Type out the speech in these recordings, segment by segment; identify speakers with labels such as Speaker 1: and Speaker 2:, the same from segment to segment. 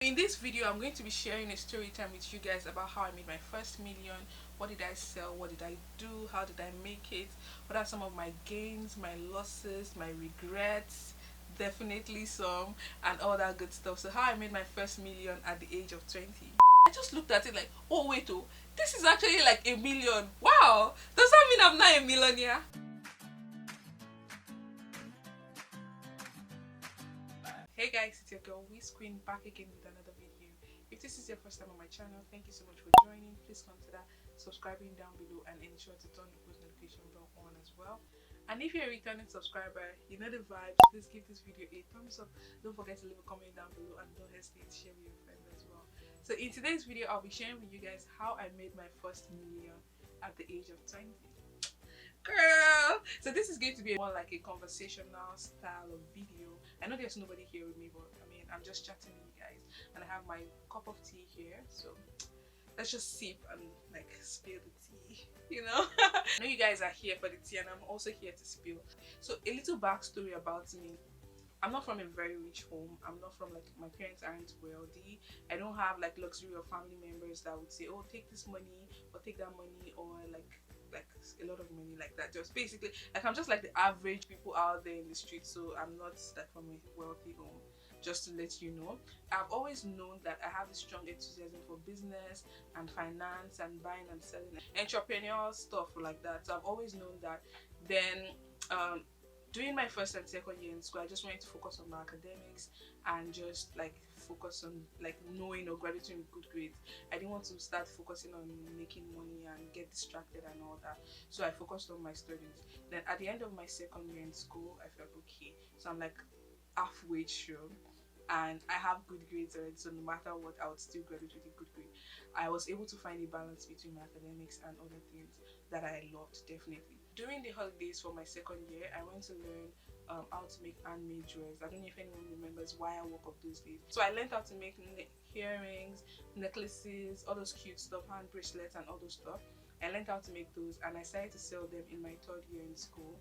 Speaker 1: In this video, I'm going to be sharing a story time with you guys about how I made my first million. What did I sell? What did I do? How did I make it? What are some of my gains, my losses, my regrets? Definitely some, and all that good stuff. So, how I made my first million at the age of 20. I just looked at it like, oh, wait, oh, this is actually like a million. Wow, does that mean I'm not a millionaire? Hey guys, it's your girl WhizQueen back again with another video. If this is your first time on my channel, thank you so much for joining. Please consider subscribing down below and ensure to turn the post notification bell on as well. And if you're a returning subscriber, you know the vibes. Please give this video a thumbs up. Don't forget to leave a comment down below and don't hesitate to share with your friends as well. So in today's video, I'll be sharing with you guys how I made my first million at the age of 20. Girl, so this is going to be more like a conversational style of video. I know there's nobody here with me, but I mean, I'm just chatting with you guys, and I have my cup of tea here, so let's just sip and like spill the tea, you know. I know you guys are here for the tea, and I'm also here to spill. So a little backstory about me. I'm not from a very rich home. I'm not from, like, my parents aren't wealthy. I don't have like luxury of family members that would say, oh, take this money or take that money, or like a lot of money like that. Just basically, like, I'm just like the average people out there in the street. So I'm not like from a wealthy home, just to let you know. I've always known that I have a strong enthusiasm for business and finance and buying and selling, entrepreneurial stuff like that. So I've always known that. Then during my first and second year in school, I just wanted to focus on my academics and just like focus on like knowing or graduating with good grades. I didn't want to start focusing on making money and get distracted and all that. So I focused on my studies. Then at the end of my second year in school, I felt okay. So I'm like halfway through and I have good grades already, so no matter what, I would still graduate with a good grade. I was able to find a balance between my academics and other things that I loved, definitely. During the holidays for my second year, I went to learn how to make handmade jewelries. I don't know if anyone remembers why I woke up those days. So I learned how to make earrings, necklaces, all those cute stuff, hand bracelets and all those stuff. I learned how to make those and I started to sell them in my third year in school.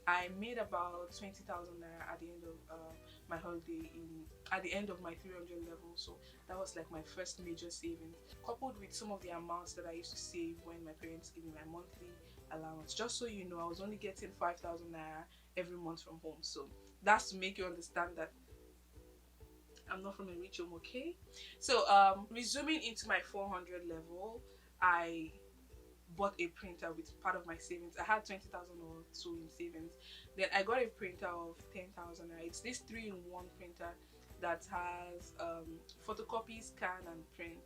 Speaker 1: I made about 20,000 naira at the end of my holiday at the end of my 300 level. So that was like my first major savings, coupled with some of the amounts that I used to save when my parents gave me my monthly allowance. Just so you know, I was only getting 5,000 naira every month from home. So that's to make you understand that I'm not from a rich home, okay? So resuming into my 400 level, I bought a printer with part of my savings. I had 20,000 or so in savings. Then I got a printer of 10,000. It's this 3-in-1 printer that has photocopy, scan, and print.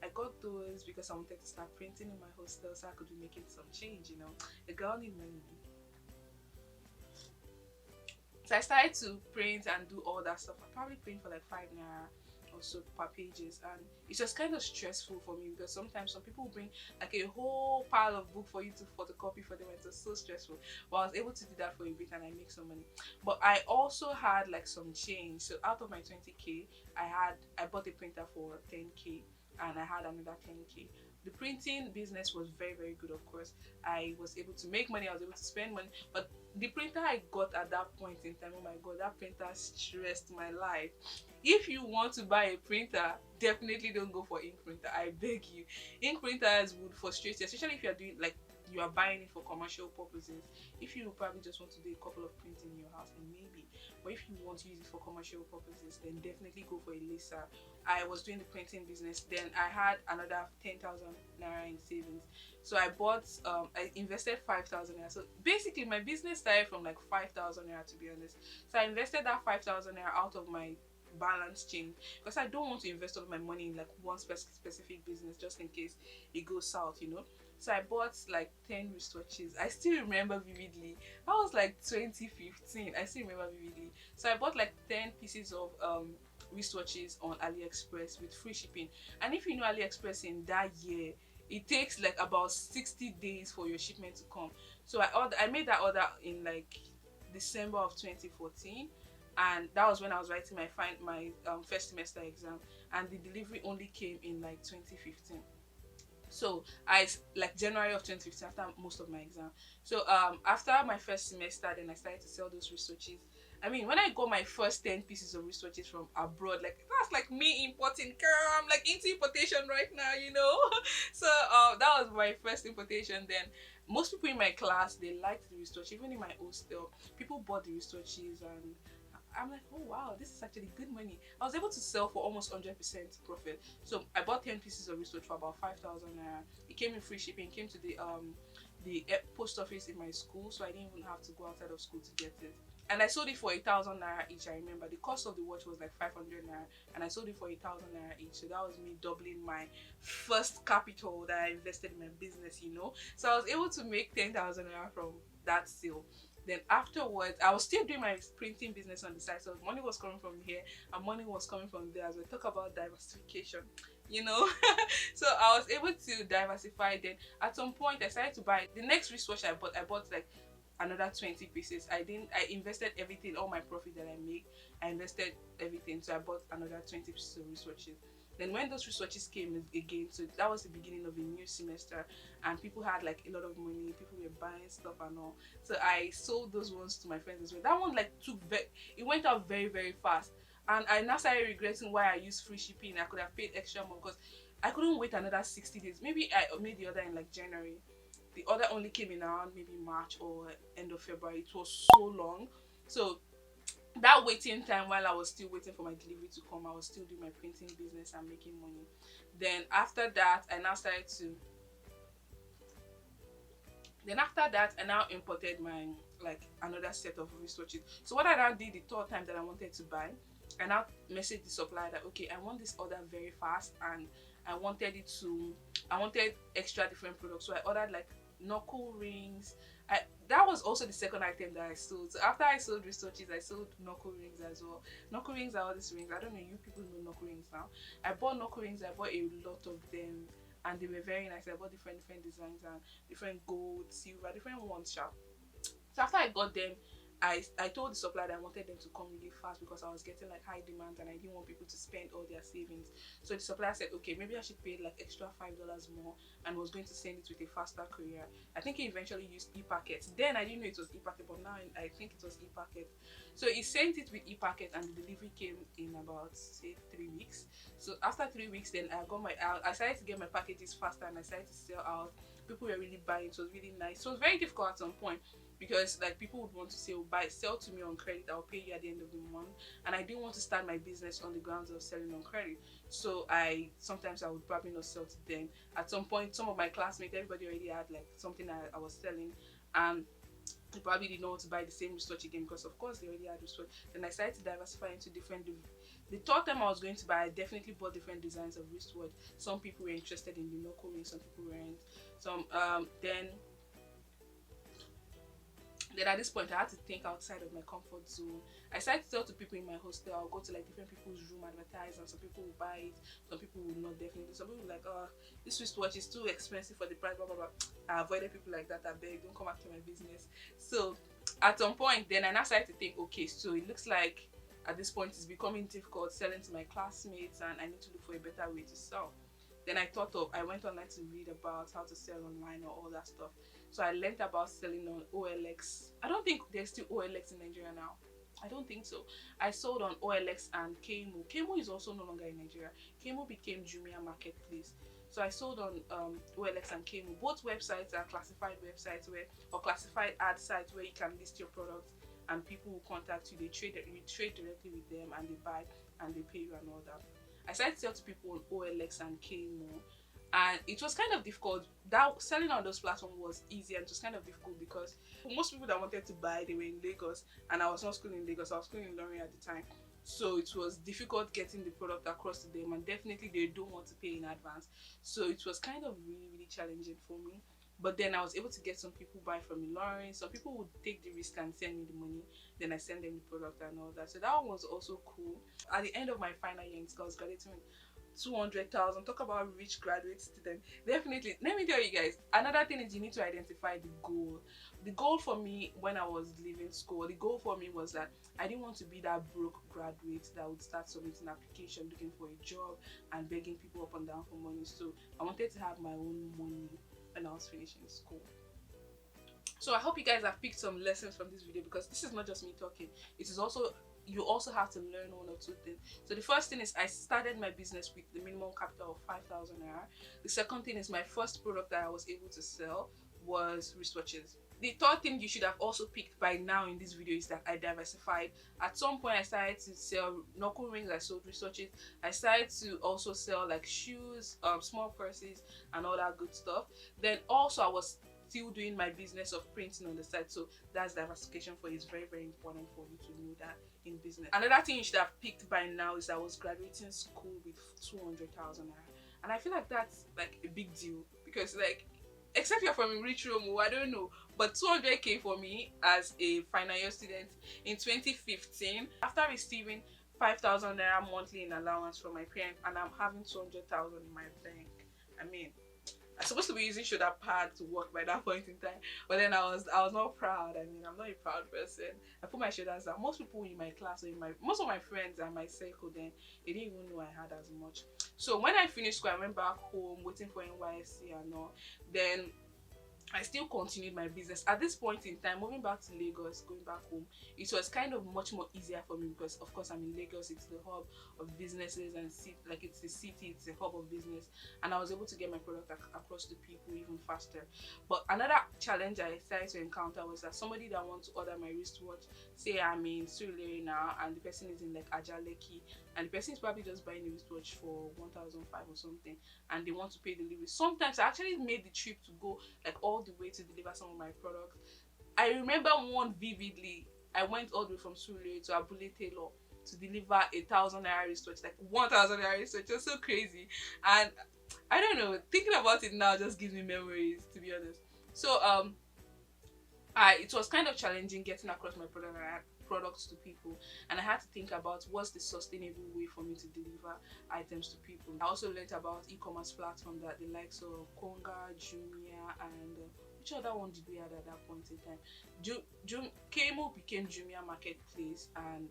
Speaker 1: I got those because I wanted to start printing in my hostel so I could be making some change, you know. A girl need money. So I started to print and do all that stuff. I probably print for like 5 naira or so per pages, and it's just kind of stressful for me because sometimes some people bring like a whole pile of book for you to photocopy for them, and it was so stressful. But I was able to do that for a bit and I make some money. But I also had like some change. So out of my 20k, I bought a printer for 10k and I had another 10k. The printing business was very, very good, of course. I was able to make money, I was able to spend money, but the printer I got at that point in time, oh my god, that printer stressed my life. If you want to buy a printer, definitely don't go for ink printer, I beg you. Ink printers would frustrate you, especially if you're doing like you are buying it for commercial purposes. If you probably just want to do a couple of printing in your house, then maybe. But if you want to use it for commercial purposes, then definitely go for a laser. I was doing the printing business, then I had another 10,000 naira in savings. So I invested 5,000 naira. So basically my business started from like 5,000 naira, to be honest. So I invested that 5,000 naira out of my balance change because I don't want to invest all of my money in like one specific business just in case it goes south, you know. So I bought like 10 wristwatches. I still remember vividly. That was like 2015. I still remember vividly. So I bought like 10 pieces of wristwatches on AliExpress with free shipping. And if you know AliExpress, in that year, it takes like about 60 days for your shipment to come. So I made that order in like December of 2014, and that was when I was writing my first semester exam, and the delivery only came in like 2015. So I like January of 2015, after most of my exam. So after my first semester, then I started to sell those researches. I mean, when I got my first 10 pieces of wristwatches from abroad, like that's like me importing, girl. I'm like into importation right now, you know. So that was my first importation. Then most people in my class, they liked the wristwatch. Even in my hostel, people bought the wristwatches, and I'm like, oh wow, this is actually good money. I was able to sell for almost 100% profit. So I bought 10 pieces of wristwatch for about 5,000 naira. It came in free shipping. It came to the post office in my school, so I didn't even have to go outside of school to get it. And I sold it for 1,000 naira each. I remember the cost of the watch was like 500 naira, and I sold it for 1,000 naira each. So that was me doubling my first capital that I invested in my business, you know. So I was able to make 10,000 naira from that sale. Then afterwards, I was still doing my printing business on the side, so money was coming from here and money was coming from there. As we talk about diversification, you know. So I was able to diversify. Then at some point, I started to buy the next wristwatch I bought. I bought like another 20 pieces. I invested everything, all my profit that I make, I invested everything. So I bought another 20 pieces of wristwatches. Then when those wristwatches came again, so that was the beginning of a new semester, and people had like a lot of money, people were buying stuff and all. So I sold those ones to my friends as well. That one like it went out very, very fast. And I now started regretting why I used free shipping. I could have paid extra more because I couldn't wait another 60 days. Maybe I made the order in like January. The order only came in around maybe March or end of February. It was so long. So that waiting time, while I was still waiting for my delivery to come, I was still doing my printing business and making money. Then after that, I now imported my like another set of wristwatches. So what I now did the third time that I wanted to buy, I now messaged the supplier that okay, I want this order very fast, and I wanted extra different products. So I ordered like knuckle rings. That was also the second item that I sold. So after I sold wristwatches, I sold knuckle rings as well. Knuckle rings are all these rings. I don't know, you people know knuckle rings now. I bought knuckle rings. I bought a lot of them, and they were very nice. I bought different designs and different gold, silver, different ones, sharp. So after I got them, I told the supplier that I wanted them to come really fast because I was getting like high demand and I didn't want people to spend all their savings. So the supplier said, okay, maybe I should pay like extra $5 more, and was going to send it with a faster courier. I think he eventually used e-packet. Then I didn't know it was e-packet, but now I think it was e-packet. So he sent it with e-packet, and the delivery came in about say 3 weeks. So after 3 weeks, then I started to get my packages faster, and I started to sell out. People were really buying. It was really nice. So it was very difficult at some point because like people would want to say, oh, sell to me on credit, I'll pay you at the end of the month, and I didn't want to start my business on the grounds of selling on credit. So sometimes I would probably not sell to them. At some point, some of my classmates, everybody already had like something I was selling, and they probably didn't want to buy the same wristwatch again because of course they already had wristwatch. Then I started to diversify into different. The third time I was going to buy, I definitely bought different designs of wristwatch. Some people were interested in the knuckle ring, some people weren't. Then at this point I had to think outside of my comfort zone. I started to tell to people in my hostel. I'll go to like different people's room, advertise, and some people will buy it, some people will not definitely. Some people will like, oh, this wristwatch is too expensive for the price, blah blah blah. I avoided people like that. I beg, don't come after my business. So at some point then I now started to think, okay, so it looks like at this point it's becoming difficult selling to my classmates, and I need to look for a better way to sell. Then I went online to read about how to sell online or all that stuff. So I learned about selling on OLX. I don't think there's still OLX in Nigeria now. I don't think so. I sold on OLX and Kemu. Kemu is also no longer in Nigeria. Kemu became Jumia Marketplace. So I sold on OLX and Kemu. Both websites are classified websites or classified ad sites where you can list your products and people will contact you. You trade directly with them and they buy and they pay you and all that. I started to sell to people on OLX and Kemu, and it was kind of difficult. That selling on those platforms was easy, and it was kind of difficult because most people that wanted to buy, they were in Lagos, and I was not schooling in Lagos. I was schooling in Lorraine at the time, so it was difficult getting the product across to them, and definitely they don't want to pay in advance. So it was kind of really, really challenging for me. But then I was able to get some people buy from me, Lorraine. Some people would take the risk and send me the money. Then I send them the product and all that. So that one was also cool. At the end of my final year in school, I was graduating with 200,000. Talk about rich graduate student. Definitely. Let me tell you guys, another thing is you need to identify the goal. The goal for me when I was leaving school, the goal for me was that I didn't want to be that broke graduate that would start submitting application, looking for a job and begging people up and down for money. So I wanted to have my own money when I was finishing school. So I hope you guys have picked some lessons from this video, because this is not just me talking. It is also, you also have to learn one or two things. So the first thing is, I started my business with the minimum capital of 5,000 naira. The second thing is, my first product that I was able to sell was wristwatches. The third thing you should have also picked by now in this video is that I diversified. At some point I started to sell knuckle rings, I sold wristwatches, I started to also sell like shoes, small purses and all that good stuff. Then also I was still doing my business of printing on the side. So that's diversification for you. It's very, very important for you to know that in business. Another thing you should have picked by now is, I was graduating school with 200,000 naira, and I feel like that's like a big deal, because like, except you're from a rich room, I don't know, but 200k for me as a final year student in 2015, after receiving 5,000 naira monthly in allowance from my parents, and I'm having 200,000 in my bank. I mean, I'm supposed to be using shoulder pad to work by that point in time, but then I was not proud. I mean, I'm not a proud person. I put my shoulders down. Most people in my class, or most of my friends and my circle, then they didn't even know I had as much. So when I finished school, I went back home waiting for NYSC and all. Then I still continued my business. At this point in time, moving back to Lagos, going back home, it was kind of much more easier for me, because of course I'm in Lagos. It's the hub of businesses, and it's the city, it's the hub of business, and I was able to get my product across to people even faster. But another challenge I started to encounter was that somebody that wants to order my wristwatch, say I'm in Surulere now, and the person is in like Ajaleki, and the person is probably just buying a wristwatch for 1,500 or something, and they want to pay delivery. Sometimes I actually made the trip to go like all the way to deliver some of my products. I remember one vividly. I went all the way from Surulere to Abule Taylor to deliver 1,000 naira wristwatch, like 1,000 naira wristwatch. It was so crazy, and I don't know. Thinking about it now just gives me memories, to be honest. So it was kind of challenging getting across my products to people, and I had to think about what's the sustainable way for me to deliver items to people. I also learned about e-commerce platforms, that the likes of Konga, Jumia, and which other one did we have at that point in time? Kemo became Jumia Marketplace, and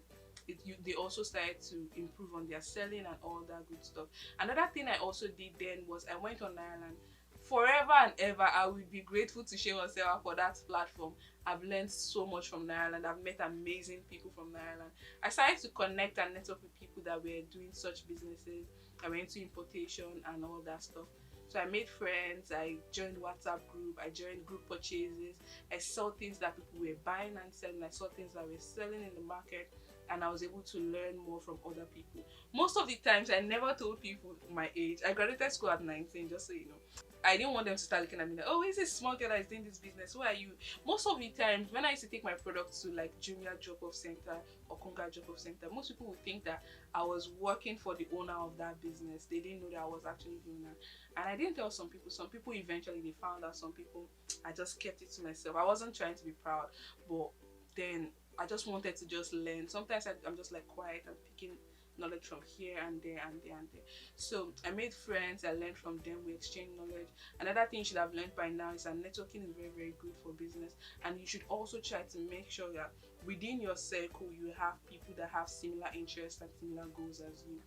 Speaker 1: they also started to improve on their selling and all that good stuff. Another thing I also did then was, I went on Ireland. Forever and ever, I will be grateful to share myself for that platform. I've learned so much from Ireland. I've met amazing people from Ireland. I started to connect and network with people that were doing such businesses. I went to importation and all that stuff. So I made friends, I joined WhatsApp group, I joined group purchases, I saw things that people were buying and selling, I saw things that were selling in the market, and I was able to learn more from other people. Most of the times, I never told people my age. I graduated school at 19, just so you know. I didn't want them to start looking at me like, oh, is this small girl that is doing this business? Who are you? Most of the times, when I used to take my products to like Jumia drop-off center or Konga drop-off center, most people would think that I was working for the owner of that business. They didn't know that I was actually doing that. And I didn't tell some people. Some people eventually, they found out. Some people, I just kept it to myself. I wasn't trying to be proud, but then I just wanted to just learn. Sometimes I'm just like quiet and picking knowledge from here and there and there and there. So I made friends, I learned from them, we exchanged knowledge. Another thing you should have learned by now is that networking is very, very good for business, and you should also try to make sure that within your circle you have people that have similar interests and similar goals as you.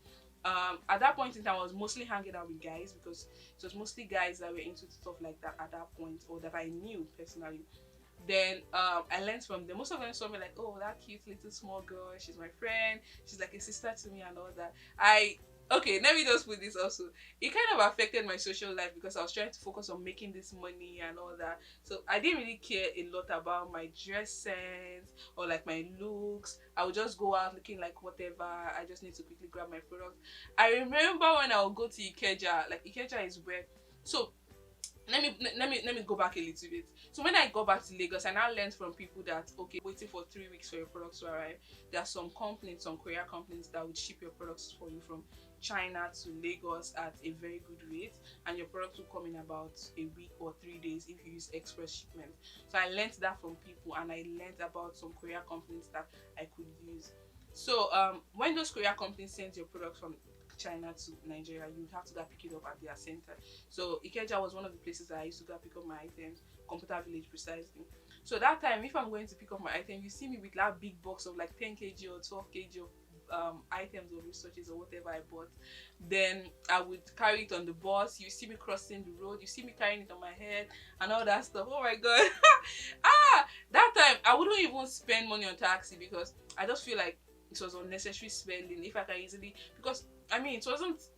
Speaker 1: At that point in time, I was mostly hanging out with guys, because it was mostly guys that were into stuff like that at that point, or that I knew personally. Then I learned from them. Most of them saw me like, oh, that cute little small girl, she's my friend, she's like a sister to me and all that. Okay, let me just put this also. It kind of affected my social life, because I was trying to focus on making this money and all that. So I didn't really care a lot about my dress sense or like my looks. I would just go out looking like whatever. I just need to quickly grab my product. I remember when I would go to Ikeja, like Ikeja is where, so let me go back a little bit. So when I got back to Lagos, I now learned from people that, okay, waiting for 3 weeks for your products to arrive. There are some companies, some courier companies that would ship your products for you from China to Lagos at a very good rate, and your product will come in about a week or 3 days if you use express shipment. So I learned that from people, and I learned about some courier companies that I could use. So when those courier companies send your products from China to Nigeria, you have to go pick it up at their center. So Ikeja was one of the places that I used to go pick up my items, Computer Village precisely. So that time, if I'm going to pick up my item, you see me with that big box of like 10 kg or 12 kg of items or researches or whatever I bought. Then I would carry it on the bus. You see me crossing the road, you see me carrying it on my head and all that stuff. Oh my god. That time I wouldn't even spend money on taxi because I just feel like it was unnecessary spending if I can easily, because I mean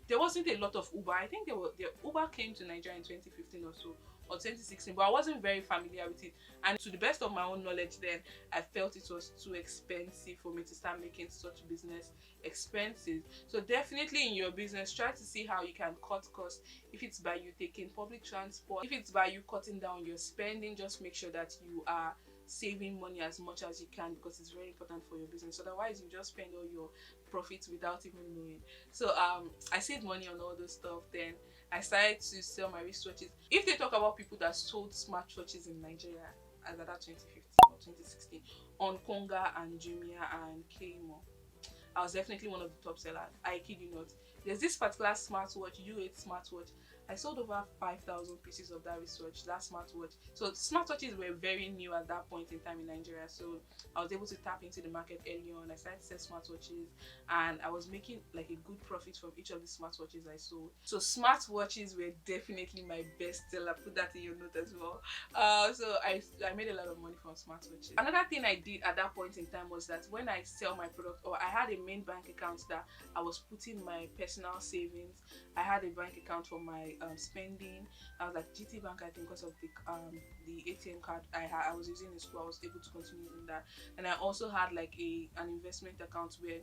Speaker 1: there wasn't a lot of Uber. I think the Uber came to Nigeria in 2015 or so, or 2016, but I wasn't very familiar with it. And to the best of my own knowledge then, I felt it was too expensive for me to start making such business expenses. So definitely in your business, try to see how you can cut costs. If it's by you taking public transport, if it's by you cutting down your spending, just make sure that you are saving money as much as you can, because it's very important for your business. Otherwise you just spend all your profits without even knowing. So I saved money on all those stuff. Then I started to sell my wristwatches. If they talk about people that sold smartwatches in Nigeria as at that 2015 or 2016 on Konga and Jumia and Kmo, I was definitely one of the top sellers. I kid you not. There's this particular smartwatch, U8 smartwatch. I sold over 5,000 pieces of that wristwatch, that smartwatch. So smartwatches were very new at that point in time in Nigeria. So I was able to tap into the market early on. I started to sell smartwatches and I was making like a good profit from each of the smartwatches I sold. So smartwatches were definitely my best seller. Put that in your note as well. So I made a lot of money from smartwatches. Another thing I did at that point in time was that when I sell my product, or I had a main bank account that I was putting my personal savings. I had a bank account for my spending. I was like GT Bank, I think, because of the ATM card I was using in school. I was able to continue using that. And I also had like an investment account where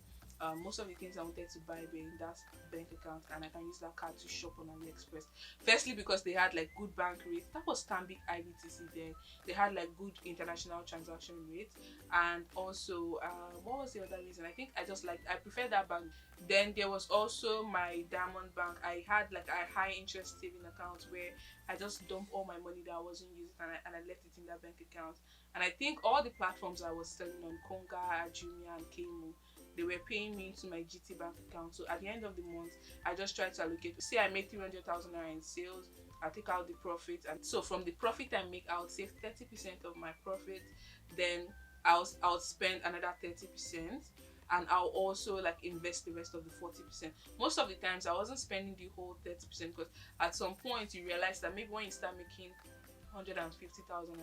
Speaker 1: most of the things I wanted to buy were in that bank account, and I can use that card to shop on AliExpress. Firstly, because they had like good bank rates. That was Stanbic IBTC then. They had like good international transaction rates, and also what was the other reason? I think I preferred that bank. Then there was also my Diamond Bank. I had like a high interest saving account where I just dumped all my money that I wasn't using, and I left it in that bank account. And I think all the platforms I was selling on, Konga, Jumia and Kmo, they were paying me into my GT Bank account. So at the end of the month, I just tried to allocate. Say I made 300,000 naira in sales, I take out the profit, and so from the profit I make, I would save 30% of my profit. Then I'll spend another 30%, and I'll also like invest the rest of the 40%. Most of the times I wasn't spending the whole 30%, because at some point you realize that maybe when you start making 150,000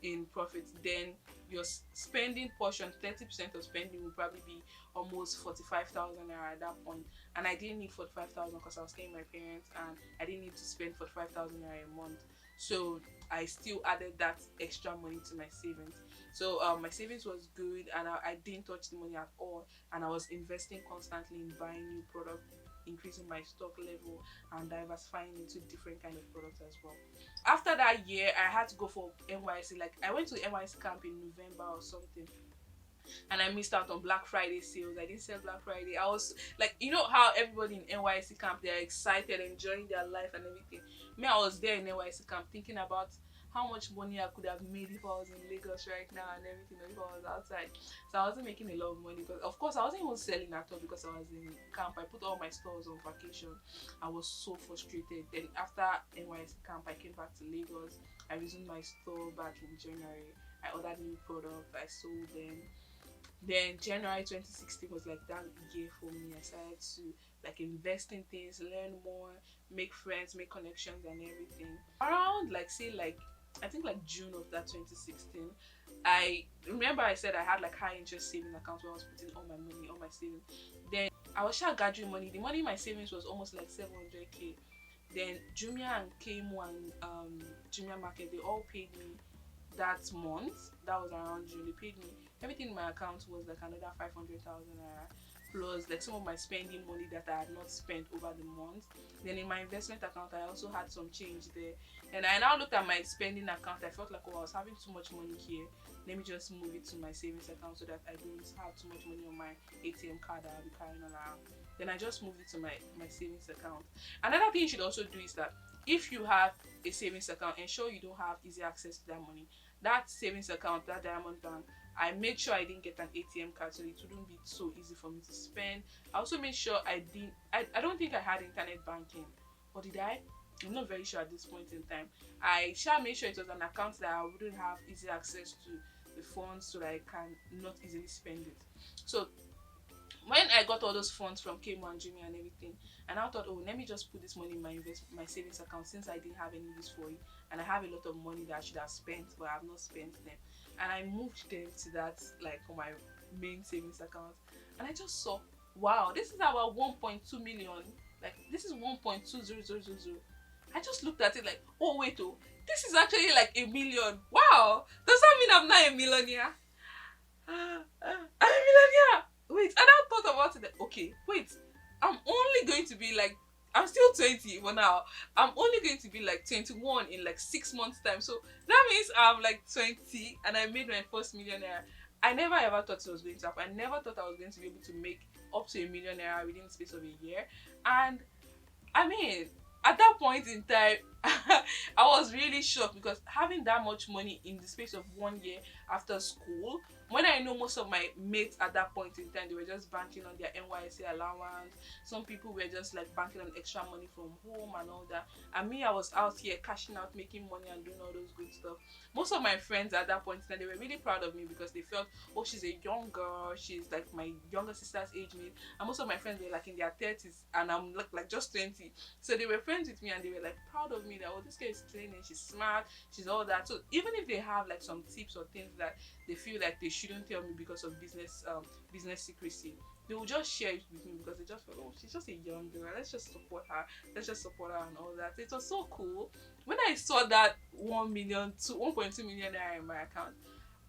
Speaker 1: in profit, then your spending portion, 30% of spending will probably be almost 45,000 naira at that point. And I didn't need 45,000 because I was staying with my parents, and I didn't need to spend 45,000 naira a month. So I still added that extra money to my savings. So my savings was good, and I didn't touch the money at all, and I was investing constantly in buying new products, increasing my stock level, and diversifying into different kind of products as well. After that year, I had to go for NYC. Like I went to the NYC camp in November or something, and I missed out on Black Friday sales. I didn't sell Black Friday. I was like, you know how everybody in NYC camp, they're excited, enjoying their life and everything. Me, I was there in NYC camp thinking about how much money I could have made if I was in Lagos right now and everything, or if I was outside. So I wasn't making a lot of money, because of course I wasn't even selling at all, because I was in camp. I put all my stores on vacation. I was so frustrated. Then after NYC camp, I came back to Lagos. I resumed my store back in January. I ordered new products, I sold them. Then January 2016 was like that year for me. I started to like invest in things, learn more, make friends, make connections and everything. Around I think like June of that 2016, I remember I said I had like high interest saving account where I was putting all my money, all my savings. Then I was sure gathering money. The money in my savings was almost like 700k. Then Jumia and Kmo and Jumia Market, they all paid me that month. That was around June. They paid me. Everything in my account was like another 500,000 naira, plus like some of my spending money that I had not spent over the month. Then in my investment account, I also had some change there. And I now looked at my spending account. I felt like, oh, I was having too much money here. Let me just move it to my savings account so that I don't have too much money on my ATM card that I'll be carrying around. Then I just moved it to my savings account. Another thing you should also do is that if you have a savings account, ensure you don't have easy access to that money. That savings account, that Diamond Bank, I made sure I didn't get an ATM card, so it wouldn't be so easy for me to spend. I also made sure I don't think I had internet banking, or did I? I'm not very sure at this point in time. I shall make sure it was an account that I wouldn't have easy access to the funds, so that I can not easily spend it. So when I got all those funds from Kmo and Jimmy and everything, and I thought, oh, let me just put this money in my savings account since I didn't have any use for it, and I have a lot of money that I should have spent, but I have not spent them, and I moved them to that like on my main savings account, and I just saw, wow, this is about 1.2 million. Like this is 1.20000. I just looked at it like, oh wait, oh, this is actually like a million. Wow, does that mean I'm not a millionaire? I'm a millionaire. Wait, and I thought about it. Like, okay, wait, I'm only going to be like, I'm still 20 for now. I'm only going to be like 21 in like 6 months time. So that means I'm like 20 and I made my first millionaire. I never ever thought it was going to happen. I never thought I was going to be able to make up to a millionaire within the space of a year. And I mean, at that point in time, I was really shocked because having that much money in the space of 1 year after school, when I know most of my mates at that point in time, they were just banking on their NYSC allowance. Some people were just like banking on extra money from home and all that. And me, I was out here cashing out, making money and doing all those good stuff. Most of my friends at that point in time, they were really proud of me because they felt, oh, she's a young girl. She's like my younger sister's age mate. And most of my friends were like in their 30s and I'm like just 20. So they were friends with me and they were like proud of me that, oh, this girl is training, she's smart, she's all that. So even if they have like some tips or things that they feel like they shouldn't tell me because of business secrecy, they will just share it with me because they just feel, oh, she's just a young girl, let's just support her, and all that. It was so cool. When I saw that 1.2 million naira in my account,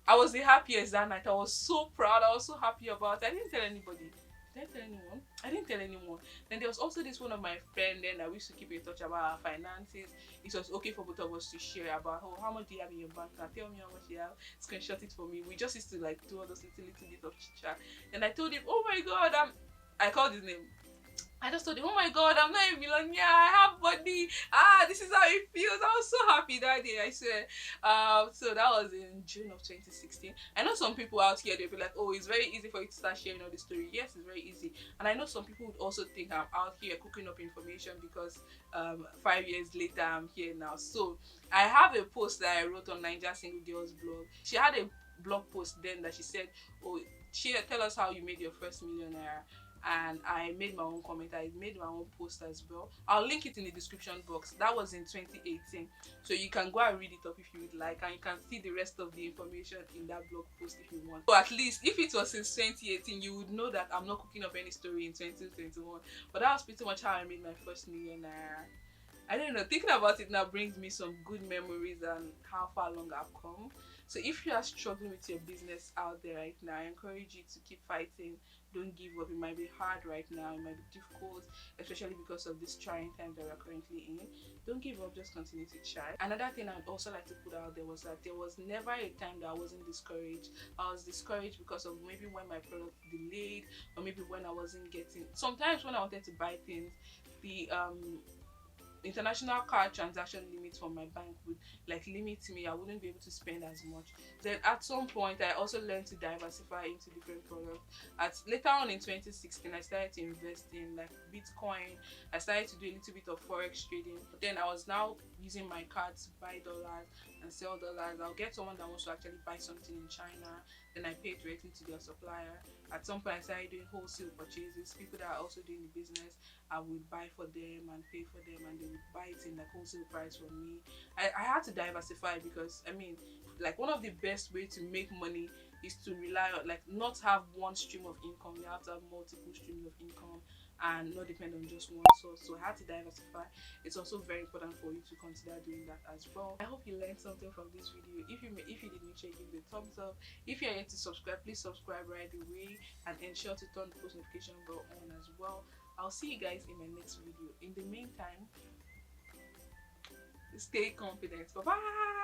Speaker 1: I was the happiest that night. I was so proud. I was so happy about it. I didn't tell anybody. Did I tell anyone? I didn't tell anyone. Then there was also this one of my friend then that we used to keep in touch about our finances. It was okay for both of us to share about, oh, how much do you have in your bank account? Tell me how much you have. Screenshot it for me. We just used to like do all those little bit of chit chat. And I told him, oh my god, I called his name. I just told him, oh my god, I'm not a millionaire, I have money. This is how it feels. I was so happy that day, I swear. So that was in June of 2016. I know some people out here, they'll be like, oh, it's very easy for you to start sharing all this story. Yes, it's very easy. And I know some people would also think I'm out here cooking up information because 5 years later, I'm here now. So I have a post that I wrote on Niger Single Girls blog. She had a blog post then that she said, oh, tell us how you made your first millionaire. And I made my own comment. I made my own post as well. I'll link it in the description box. That was in 2018, so you can go and read it up if you would like, and you can see the rest of the information in that blog post if you want. So at least if it was since 2018, you would know that I'm not cooking up any story in 2021. But that was pretty much how I made my first millionaire. I don't know, thinking about it now brings me some good memories and how far along I've come. So if you are struggling with your business out there right now, I encourage you to keep fighting. Don't give up. It might be hard right now, it might be difficult, especially because of this trying time that we're currently in. Don't give up, just continue to try. Another thing I'd also like to put out there was that there was never a time that I wasn't discouraged. I was discouraged because of maybe when my product delayed, or maybe when I wasn't getting, sometimes when I wanted to buy things, the international card transaction limit from my bank would like limit me. I wouldn't be able to spend as much. Then at some point I also learned to diversify into different products. Later on in 2016, I started to invest in like Bitcoin. I started to do a little bit of forex trading. But then I was now using my card to buy dollars and sell dollars. I'll get someone that wants to actually buy something in China, then I pay directly to their supplier. At some point I started doing wholesale purchases. People that are also doing the business, I would buy for them and pay for them, and they would buy it in like wholesale price from me. I had to diversify because I mean, like one of the best way to make money is to rely on, like, not have one stream of income. You have to have multiple streams of income and not depend on just one source. So I had to diversify. It's also very important for you to consider doing that as well. I hope you learned something from this video. If you did, make sure you give it a thumbs up. If you're yet to subscribe, please subscribe right away and ensure to turn the post notification bell on as well. I'll see you guys in my next video. In the meantime, stay confident. Bye bye.